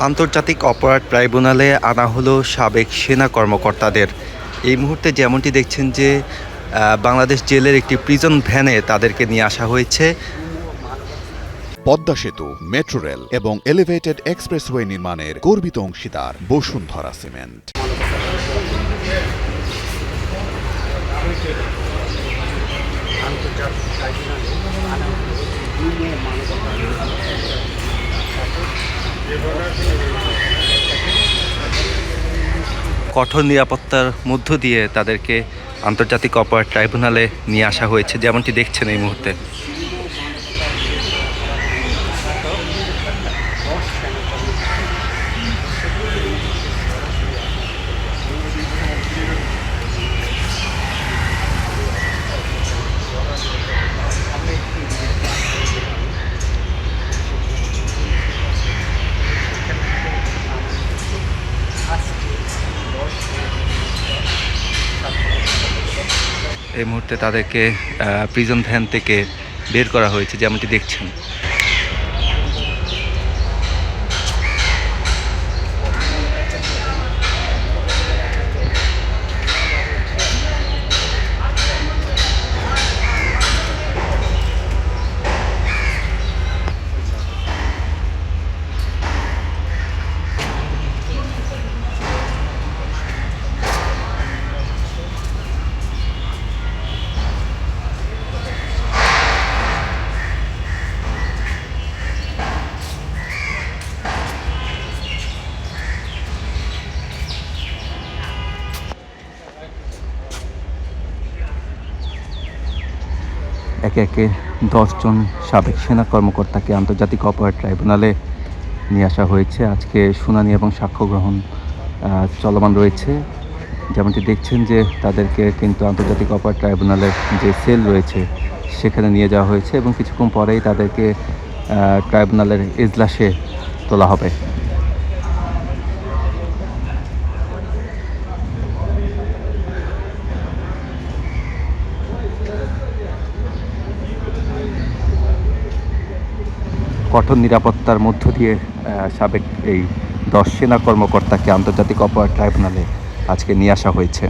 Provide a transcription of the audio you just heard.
আন্তর্জাতিক অপরাধ ট্রাইব্যুনালে আনা হলো সাবেক সেনা কর্মকর্তাদের। এই মুহূর্তে যেমনটি দেখছেন যে বাংলাদেশ জেলের একটি প্রিজন ভ্যানে তাদেরকে নিয়ে আসা হয়েছে। পদ্মা সেতু, মেট্রো রেল এবং এলিভেটেড এক্সপ্রেসওয়ে নির্মাণের গর্বিত অংশীদার বসুন্ধরা সিমেন্ট। কঠোর নিরাপত্তার মধ্য দিয়ে তাদেরকে আন্তর্জাতিক অপরাধ ট্রাইব্যুনালে নিয়ে আসা হয়েছে, যেমনটি দেখছেন এই মুহূর্তে। এই মুহূর্তে তাদেরকে প্রিজন ভ্যান থেকে বের করা হয়েছে, যেমনটি দেখছেন। একে একে 10 জন সাবেক সেনা কর্মকর্তাকে আন্তর্জাতিক অপরাধ ট্রাইব্যুনালে নিয়ে আসা হয়েছে। আজকে শুনানি এবং সাক্ষ্য গ্রহণ চলমান রয়েছে। যেমনটি দেখছেন যে তাদেরকে কিন্তু আন্তর্জাতিক অপরাধ ট্রাইব্যুনালের যে সেল রয়েছে সেখানে নিয়ে যাওয়া হয়েছে এবং কিছুক্ষণ পরেই তাদেরকে ট্রাইব্যুনালের এজলাসে তোলা হবে। কঠোর নিরাপত্তার মধ্য দিয়ে সাবেক এই 10 সেনা কর্মকর্তাকে আন্তর্জাতিক অপরাধ ট্রাইব্যুনালে আজকে নিয়ে আসা হয়েছে।